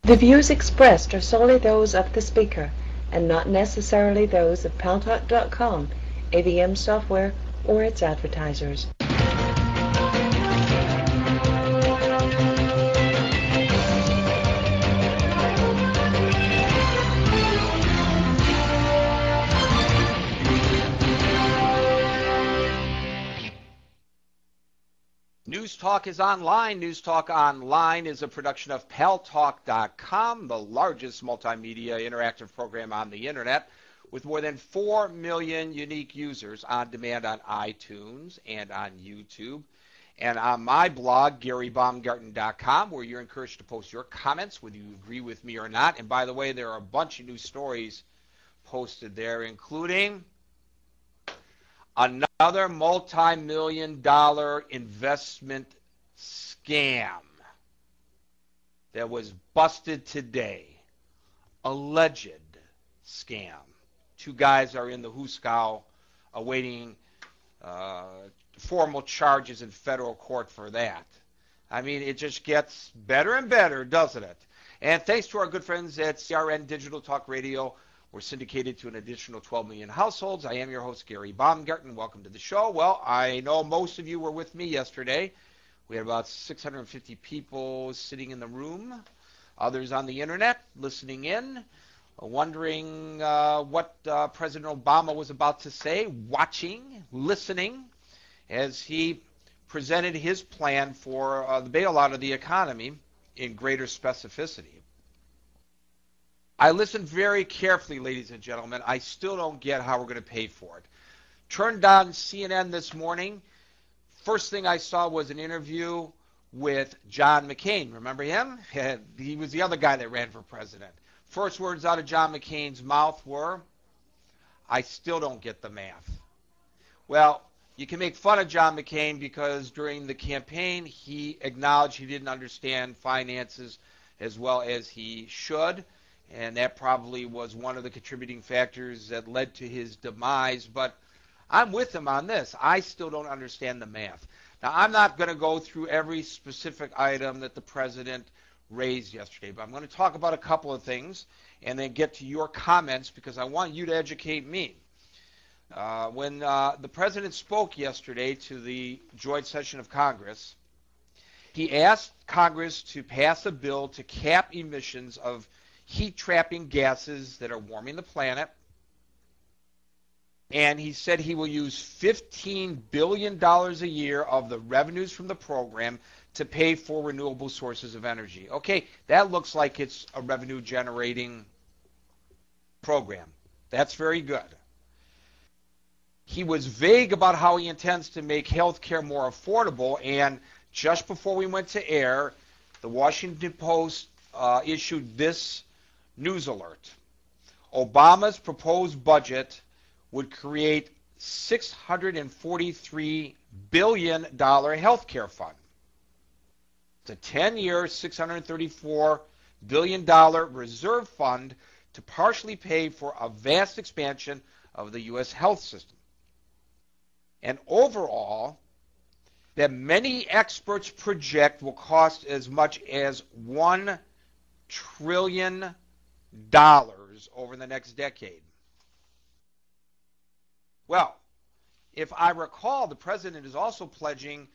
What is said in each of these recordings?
The views expressed are solely those of the speaker and not necessarily those of Paltalk.com, AVM software, or its advertisers. News Talk is online. News Talk Online is a production of Paltalk.com, the largest multimedia interactive program on the internet, with more than 4 million unique users on demand on iTunes and on YouTube. And on my blog, GaryBaumgarten.com, where you're encouraged to post your comments, whether you agree with me or not. And by the way, there are a bunch of new stories posted there, including another multi-million-dollar investment scam that was busted today. Alleged scam. 2 guys are in the Huskow awaiting formal charges in federal court for that. I mean, it just gets better and better, doesn't it? And thanks to our good friends at CRN Digital Talk Radio, we're syndicated to an additional 12 million households. I am your host, Gary Baumgarten. Welcome to the show. Well, I know most of you were with me yesterday. We had about 650 people sitting in the room, others on the internet listening in, wondering what President Obama was about to say, watching, listening, as he presented his plan for the bailout of the economy in greater specificity. I listened very carefully, ladies and gentlemen. I still don't get how we're going to pay for it. Turned on CNN this morning. First thing I saw was an interview with John McCain. Remember him? He was the other guy that ran for president. First words out of John McCain's mouth were, "I still don't get the math." Well, you can make fun of John McCain because during the campaign he acknowledged he didn't understand finances as well as he should. And that probably was one of the contributing factors that led to his demise. But I'm with him on this. I still don't understand the math. Now, I'm not going to go through every specific item that the president raised yesterday, but I'm going to talk about a couple of things and then get to your comments because I want you to educate me. When the president spoke yesterday to the joint session of Congress, he asked Congress to pass a bill to cap emissions of heat-trapping gases that are warming the planet. And he said he will use $15 billion a year of the revenues from the program to pay for renewable sources of energy. Okay, that looks like it's a revenue-generating program. That's very good. He was vague about how he intends to make health care more affordable, and just before we went to air, the Washington Post issued this news alert. Obama's proposed budget would create $643 billion health care fund. It's a 10-year, $634 billion reserve fund to partially pay for a vast expansion of the U.S. health system. And overall, that many experts project will cost as much as $1 trillion over the next decade. Well, if I recall, the president is also pledging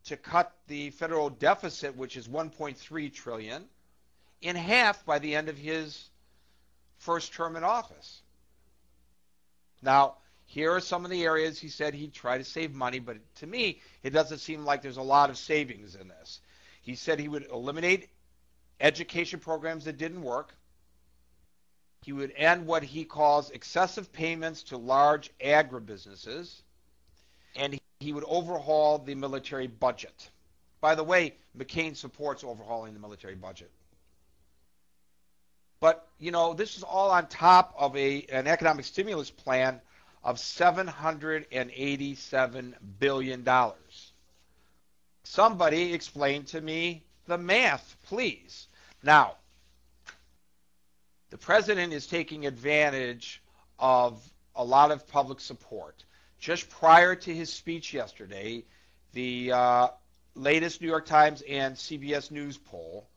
to cut the federal deficit, which is $1.3 trillion, in half by the end of his first term in office. Now, here are some of the areas he said he'd try to save money, but to me, it doesn't seem like there's a lot of savings in this. He said he would eliminate education programs that didn't work. He would end what he calls excessive payments to large agribusinesses, and he would overhaul the military budget. By the way, McCain supports overhauling the military budget. But, you know, this is all on top of an economic stimulus plan of $787 billion. Somebody explain to me the math, please. Now, the president is taking advantage of a lot of public support. Just prior to his speech yesterday, the latest New York Times and CBS News poll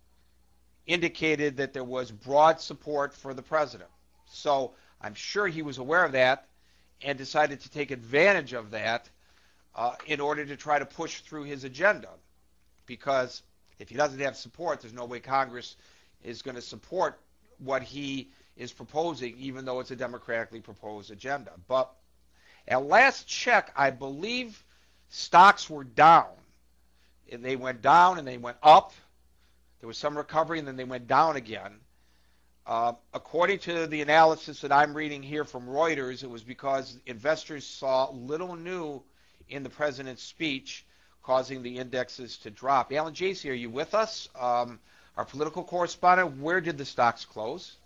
indicated that there was broad support for the president. So I'm sure he was aware of that and decided to take advantage of that in order to try to push through his agenda. Because if he doesn't have support, there's no way Congress is going to support what he is proposing, even though it's a democratically proposed agenda. But at last check, I believe stocks were down. And they went down and they went up. There was some recovery and then they went down again. According to the analysis that I'm reading here from Reuters, it was because investors saw little new in the president's speech, causing the indexes to drop. Alan Jacey, are you with us? Our political correspondent, where did the stocks close?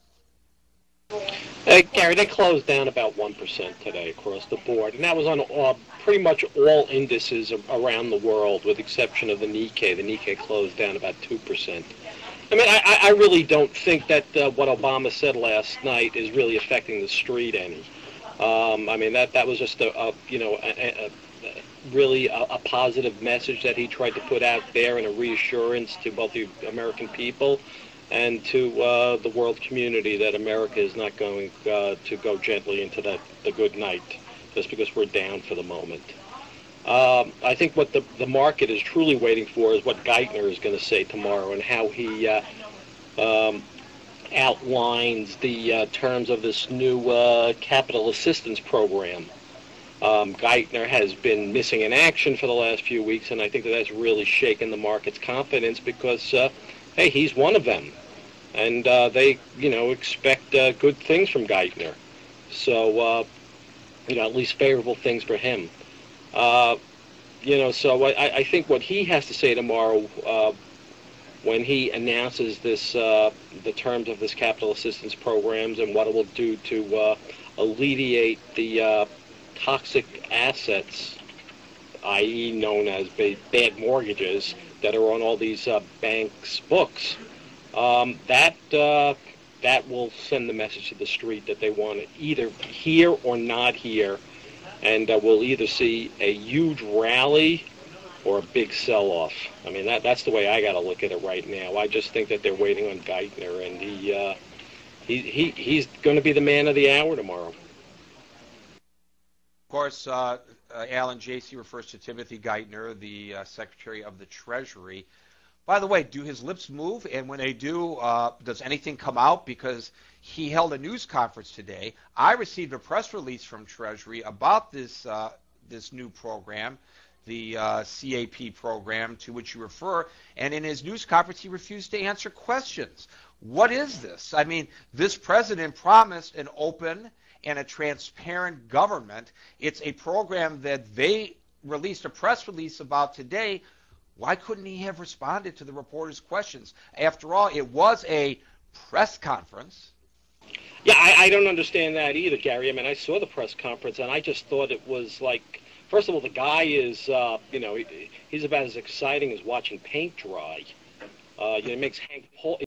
Gary, they closed down about 1% today across the board, and that was on pretty much all indices around the world, with the exception of the Nikkei. The Nikkei closed down about 2%. I mean, I really don't think that what Obama said last night is really affecting the street any. I mean, that was just really a positive message that he tried to put out there, and a reassurance to both the American people and to the world community that America is not going to go gently into the good night just because we're down for the moment. I think what the market is truly waiting for is what Geithner is going to say tomorrow, and how he outlines the terms of this new capital assistance program. Geithner has been missing in action for the last few weeks, and I think that's really shaken the market's confidence because, hey, he's one of them. And they, expect good things from Geithner. So, at least favorable things for him. So I think what he has to say tomorrow when he announces this, the terms of this capital assistance programs and what it will do to alleviate the toxic assets, i.e. known as bad mortgages, that are on all these banks' books, that will send the message to the street that they want to either hear or not hear, and we'll either see a huge rally or a big sell-off. I mean, that's the way I got to look at it right now. I just think that they're waiting on Geithner, and he's going to be the man of the hour tomorrow. Of course, Alan Jacey refers to Timothy Geithner, the Secretary of the Treasury. By the way, do his lips move? And when they do, does anything come out? Because he held a news conference today. I received a press release from Treasury about this new program, the CAP program to which you refer. And in his news conference, he refused to answer questions. What is this? I mean, this president promised an open and a transparent government. It's a program that they released a press release about today. Why couldn't he have responded to the reporters' questions? After all, it was a press conference. Yeah, I don't understand that either, Gary. I mean, I saw the press conference, and I just thought it was like, first of all, the guy is, he's about as exciting as watching paint dry. It makes Hank Paul.